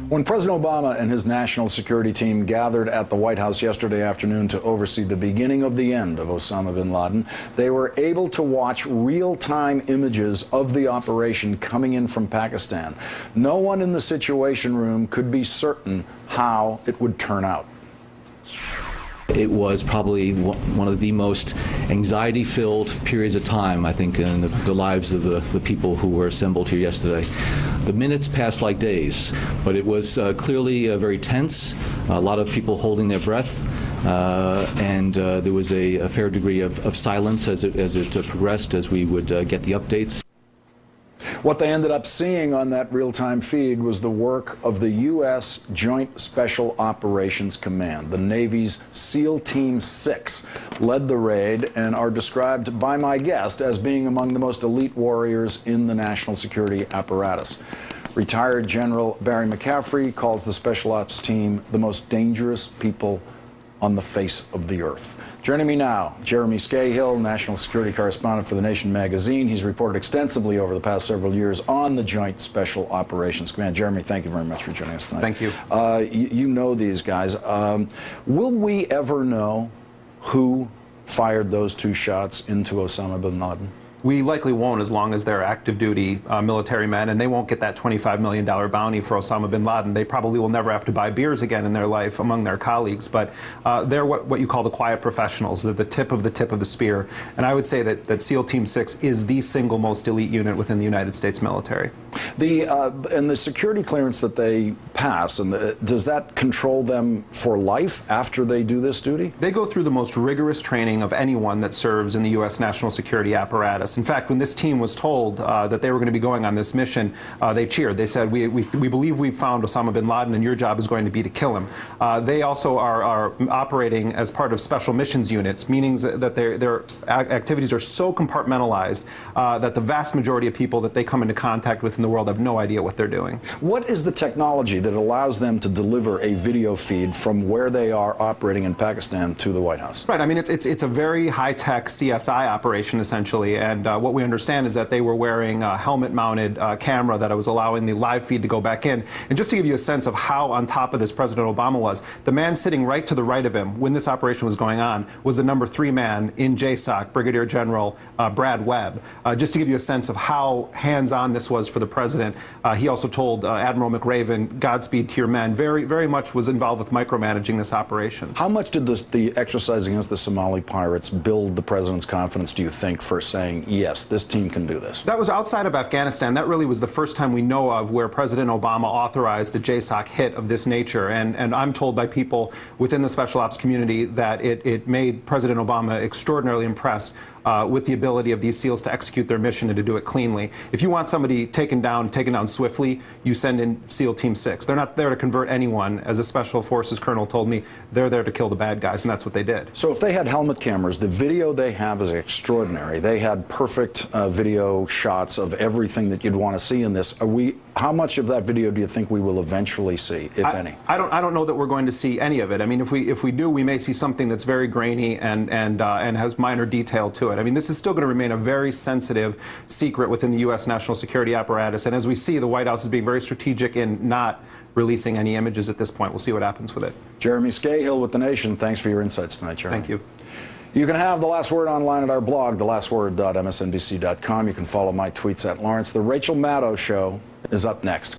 When President Obama and his national security team gathered at the White House yesterday afternoon to oversee the beginning of the end of Osama bin Laden, they were able to watch real-time images of the operation coming in from Pakistan. No one in the Situation Room could be certain how it would turn out. It was probably one of the most anxiety-filled periods of time, I think, in the lives of the people who were assembled here yesterday. The minutes passed like days, but it was clearly very tense, a lot of people holding their breath, and there was a fair degree of silence as it progressed, as we would get the updates. What they ended up seeing on that real-time feed was the work of the U.S. Joint Special Operations Command. The Navy's SEAL Team 6 led the raid and are described by my guest as being among the most elite warriors in the national security apparatus. Retired General Barry McCaffrey calls the Special Ops team the most dangerous people on the face of the earth. Joining me now, Jeremy Scahill, national security correspondent for The Nation magazine. He's reported extensively over the past several years on the Joint Special Operations Command. Jeremy, thank you very much for joining us tonight. Thank you. You know these guys. Will we ever know who fired those two shots into Osama bin Laden? We likely won't, as long as they're active duty military men, and they won't get that $25 million bounty for Osama bin Laden. They probably will never have to buy beers again in their life among their colleagues, but they're what you call the quiet professionals. They're the tip of the spear. And I would say that SEAL Team 6 is the single most elite unit within the United States military. And the security clearance that they pass, does that control them for life after they do this duty? They go through the most rigorous training of anyone that serves in the U.S. national security apparatus. In fact, when this team was told that they were going to be going on this mission, they cheered. They said, we believe we've found Osama bin Laden, and your job is going to be to kill him. They also are operating as part of special missions units, meaning that their activities are so compartmentalized that the vast majority of people that they come into contact with in the world have no idea what they're doing. What is the technology that allows them to deliver a video feed from where they are operating in Pakistan to the White House? Right. I mean, it's a very high-tech CSI operation, essentially, and what we understand is that they were wearing a helmet-mounted camera that was allowing the live feed to go back in. And just to give you a sense of how on top of this President Obama was, the man sitting right to the right of him when this operation was going on was the number 3 man in JSOC, Brigadier General Brad Webb. Just to give you a sense of how hands-on this was for the president, he also told Admiral McRaven, Godspeed to your men, very much was involved with micromanaging this operation. How much did the exercise against the Somali pirates build the president's confidence, do you think, for saying, yes, this team can do this? That was outside of Afghanistan. That really was the first time we know of where President Obama authorized a JSOC hit of this nature. And I'm told by people within the special ops community that it made President Obama extraordinarily impressed with the ability of these SEALs to execute their mission and to do it cleanly. If you want somebody taken down swiftly, you send in SEAL Team 6. They're not there to convert anyone. As a Special Forces colonel told me, they're there to kill the bad guys, and that's what they did. So if they had helmet cameras, the video they have is extraordinary. They had perfect video shots of everything that you'd want to see in this. How much of that video do you think we will eventually see, if any? I don't know that we're going to see any of it. I mean, if we do, we may see something that's very grainy and has minor detail to it. I mean, this is still going to remain a very sensitive secret within the U.S. national security apparatus. And as we see, the White House is being very strategic in not releasing any images at this point. We'll see what happens with it. Jeremy Scahill with The Nation. Thanks for your insights tonight, Jeremy. Thank you. You can have The Last Word online at our blog, thelastword.msnbc.com. You can follow my tweets at Lawrence. The Rachel Maddow Show is up next.